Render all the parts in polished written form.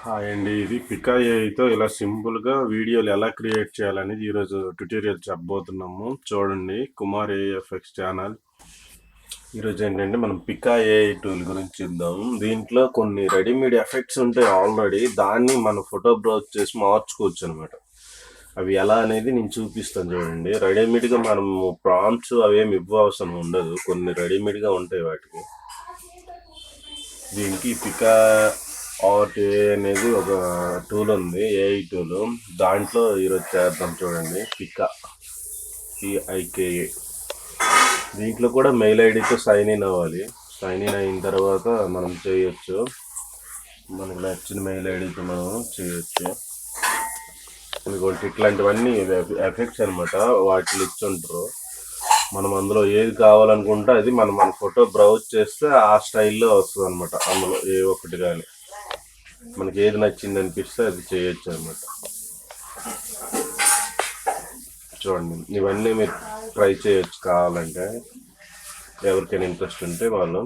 Hi అండి. ఇది పికా ఏఐతో ఇలా సింపుల్‌గా వీడియోలు ఎలా క్రియేట్ చేయాలనేది ఈరోజు ట్యుటోరియల్ చెప్పబోతున్నాము. చూడండి, కుమార్ ఏఎఫ్ఎక్స్ ఛానల్. ఈరోజు ఏంటంటే మనం పికా ఏఐ టూల్ గురించి చూద్దాం. దీంట్లో కొన్ని రెడీమేడ్ ఎఫెక్ట్స్ ఉంటాయి ఆల్రెడీ. దాన్ని మనం ఫోటో బ్రౌజ్ చేసి మార్చుకోవచ్చు అనమాట. అవి ఎలా అనేది నేను చూపిస్తాను చూడండి. రెడీమేడ్గా మనము ప్రాంప్ట్స్ అవేమి ఇవ్వవసరం ఉండదు. కొన్ని రెడీమేడ్గా ఉంటాయి వాటికి. దీనికి పికా ఆర్ట్ ఏ అనేది ఒక టూల్ ఉంది, ఏఐ టూల్. దాంట్లో ఈరోజు చేద్దాం చూడండి. పిఐకేఏ. దీంట్లో కూడా మెయిల్ ఐడితో సైన్ ఇన్ అవ్వాలి. సైన్ ఇన్ అయిన తర్వాత మనం చేయొచ్చు. మనకు నచ్చిన మెయిల్ ఐడితో మనం చేయొచ్చు. ఇంకోటి ఇట్లాంటివన్నీ ఎఫెక్ట్స్ అనమాట. వాటిలో ఇచ్చుంటారు. మనం అందులో ఏది కావాలనుకుంటే అది మన ఫోటో బ్రౌజ్ చేస్తే ఆ స్టైల్లో వస్తుంది అనమాట. అందులో ఏ ఒక్కటి కానీ మనకి ఏది నచ్చింది అనిపిస్తే అది చేయొచ్చు అనమాట. చూడండి, ఇవన్నీ మీరు ట్రై చేయొచ్చు కావాలంటే. ఎవరికైనా ఇంట్రెస్ట్ ఉంటే వాళ్ళు.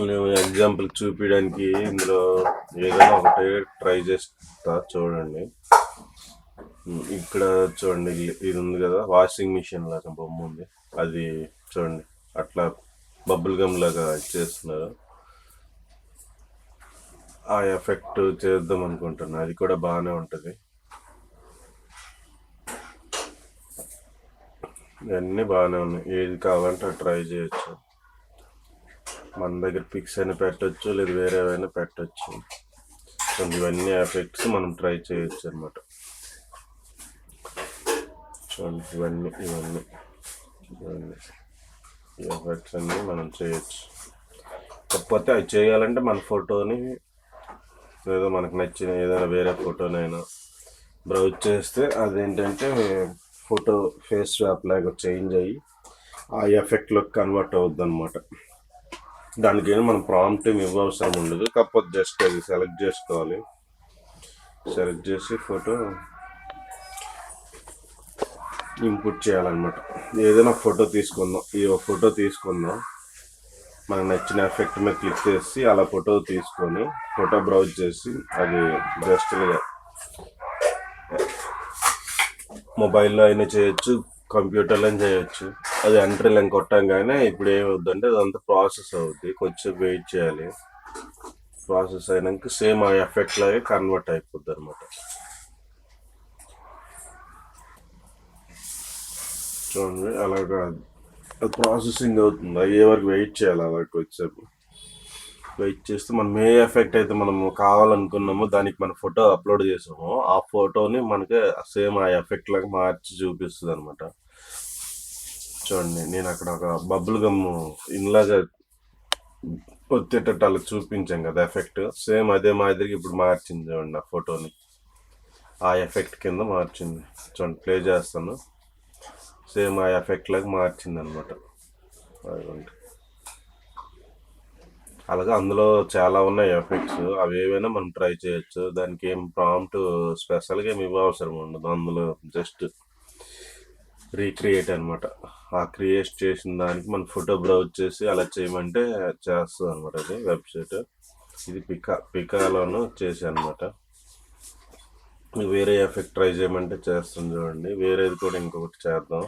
నేను ఎగ్జాంపుల్ చూపించడానికి ఇందులో ఏదైనా ఒకటి ట్రై చేస్తా. చూడండి, ఇక్కడ చూడండి, ఇది ఉంది కదా, వాషింగ్ మిషన్ లాగా బొమ్మ ఉంది. అది చూడండి, అట్లా బబుల్ గమ్ లాగా చేస్తున్నారు. ఆ ఎఫెక్ట్ చేద్దాం అనుకుంటున్నా. అది కూడా బాగానే ఉంటుంది. ఇవన్నీ బాగానే ఉన్నాయి. ఏది కావాలంటే ట్రై చేయొచ్చు. మన దగ్గర పిక్స్ అయినా పెట్టచ్చు, లేదు వేరేవైనా పెట్టచ్చు. ఇవన్నీ ఎఫెక్ట్స్ మనం ట్రై చేయొచ్చు అనమాట. చూడండి, ఇవన్నీ ఈ ఎఫెక్ట్స్ అన్నీ మనం చేయొచ్చు. కాకపోతే అవి చేయాలంటే మన ఫోటోని ఏదో మనకు నచ్చిన ఏదైనా వేరే ఫోటోనైనా బ్రౌజ్ చేస్తే అదేంటంటే ఫోటో ఫేస్ స్వాప్ లాగా చేంజ్ అయ్యి ఆ ఎఫెక్ట్లోకి కన్వర్ట్ అవుద్ది అనమాట. దానికి ఏమో మనం ప్రాంప్ట్ ఏమి ఇవ్వవసరం ఉండదు. కాకపోతే జస్ట్ అది సెలెక్ట్ చేసుకోవాలి. సెలెక్ట్ చేసి ఫోటో ఇన్పుట్ చేయాలన్నమాట. ఏదైనా ఫోటో తీసుకుందాం. ఈ ఫోటో తీసుకుందాం. మనకు నచ్చిన ఎఫెక్ట్ మీద క్లిక్ చేసి అలా ఫోటో తీసుకొని ఫోటో బ్రౌజ్ చేసి అది జస్ట్ మొబైల్లో అయినా చేయొచ్చు, కంప్యూటర్లో అయినా చేయొచ్చు. అది ఎంట్రీ లైన్ కొట్టంగానే ఇప్పుడు ఏమవుద్దంటే అదంతా ప్రాసెస్ అవుద్ది. కొంచెం వెయిట్ చేయాలి. ప్రాసెస్ అయినాక సేమ్ ఆ ఎఫెక్ట్ లాగే కన్వర్ట్ అయిపోద్ది అనమాట. చూడండి, అలాగా అది ప్రాసెసింగ్ అవుతుంది. అయ్యే వరకు వెయిట్ చేయాలి. అలాగే వచ్చేపు వెయిట్ చేస్తే మనం ఏ ఎఫెక్ట్ అయితే మనం కావాలనుకున్నామో దానికి మన ఫోటో అప్లోడ్ చేసామో ఆ ఫోటోని మనకి సేమ్ ఆ ఎఫెక్ట్ లాగా మార్చి చూపిస్తుంది అనమాట. చూడండి, నేను అక్కడ ఒక బబుల్ గమ్ ఇన్లాగా వచ్చేటట్టు అలా చూపించాం కదా ఎఫెక్ట్. సేమ్ అదే మాదిరిగా ఇప్పుడు మార్చింది చూడండి. ఆ ఫోటోని ఆ ఎఫెక్ట్ కింద మార్చింది. చూడండి, ప్లే చేస్తాను. సేమ్ ఆ ఎఫెక్ట్ లాగా మార్చింది అనమాట. అలాగే అందులో చాలా ఉన్నాయి ఎఫెక్ట్స్. అవి ఏవైనా మనం ట్రై చేయొచ్చు. దానికి ఏం ప్రాంప్ట్ స్పెషల్గా ఏమి ఇవ్వవసరం ఉండదు. అందులో జస్ట్ రీక్రియేట్ అనమాట. ఆ క్రియేట్ చేసిన దానికి మనం ఫోటో బ్రౌజ్ చేసి అలా చేయమంటే చేస్తుంది అనమాట. అది వెబ్సైట్. ఇది పికాలోను చేసి అనమాట. వేరే ఎఫెక్ట్ ట్రై చేయమంటే చేస్తుంది చూడండి. వేరేది కూడా ఇంకొకటి చేద్దాం.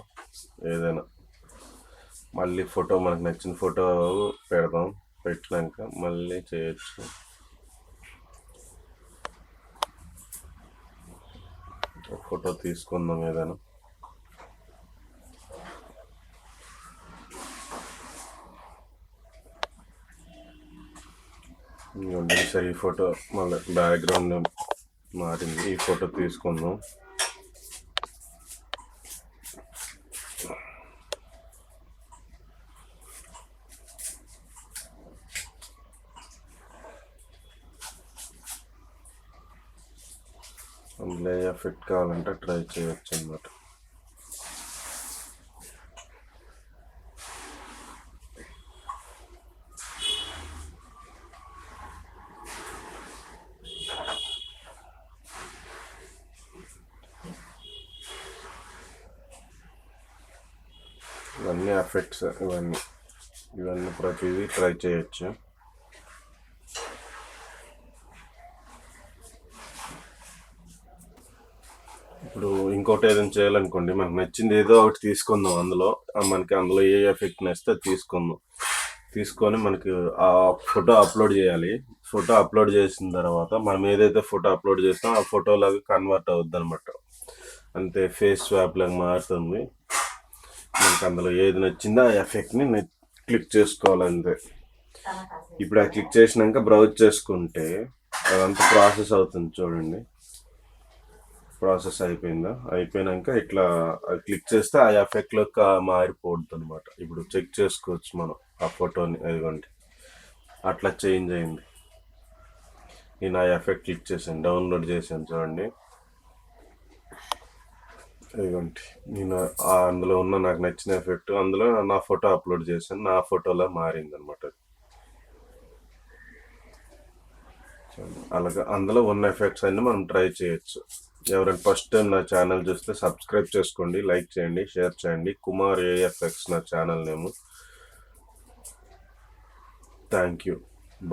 ఏదైనా మళ్ళీ ఫోటో మనకు నచ్చిన ఫోటో పెడదాం. పెట్టినాక మళ్ళీ చేయొచ్చు. ఫోటో తీసుకుందాం ఏదైనా. సరే, ఈ ఫోటో మళ్ళీ బ్యాక్గ్రౌండ్ మారింది. ఈ ఫోటో తీసుకుందాం. అందులో ఎఫెక్ట్ కావాలంటే ట్రై చేయొచ్చు అన్నమాట. ఇవన్నీ ఎఫెక్ట్స్. ఇవన్నీ ప్రతిదీ ట్రై చేయొచ్చు. ఇప్పుడు ఇంకోటి ఏదైనా చేయాలనుకోండి, మనకు నచ్చింది ఏదో ఒకటి తీసుకుందాం అందులో. మనకి అందులో ఏ ఎఫెక్ట్ నచ్చితే అది తీసుకుందాం. తీసుకొని మనకి ఆ ఫోటో అప్లోడ్ చేయాలి. ఫోటో అప్లోడ్ చేసిన తర్వాత మనం ఏదైతే ఫోటో అప్లోడ్ చేస్తామో ఆ ఫోటోలాగా కన్వర్ట్ అవుద్ది అనమాట. అంతే, ఫేస్ స్వాప్ లాగా మారుతుంది. మనకు అందులో ఏది నచ్చిందో ఆ ఎఫెక్ట్ని క్లిక్ చేసుకోవాలంతే. ఇప్పుడు ఆ క్లిక్ చేసినాక బ్రౌజ్ చేసుకుంటే అదంతా ప్రాసెస్ అవుతుంది చూడండి. ప్రాసెస్ అయిపోయినాక ఇట్లా క్లిక్ చేస్తే ఆ ఎఫెక్ట్లోకి మారిపోద్ది అనమాట. ఇప్పుడు చెక్ చేసుకోవచ్చు మనం ఆ ఫోటోని. ఇదిగోండి అట్లా చేంజ్ అయింది. నేను ఆ ఎఫెక్ట్ క్లిక్ చేశాను, డౌన్లోడ్ చేశాను చూడండి. ఇదిగోండి నేను అందులో ఉన్న నాకు నచ్చిన ఎఫెక్ట్ అందులో నా ఫోటో అప్లోడ్ చేశాను, నా ఫోటోలా మారింది అనమాట. అలాగా అందులో ఉన్న ఎఫెక్ట్స్ అన్ని మనం ట్రై చేయొచ్చు. ఎవరైనా ఫస్ట్ టైం నా ఛానల్ చూస్తే సబ్స్క్రైబ్ చేసుకోండి, లైక్ చేయండి, షేర్ చేయండి. కుమార్ ఏఎఫ్ఎక్స్ నా ఛానల్ నేము. Thank you.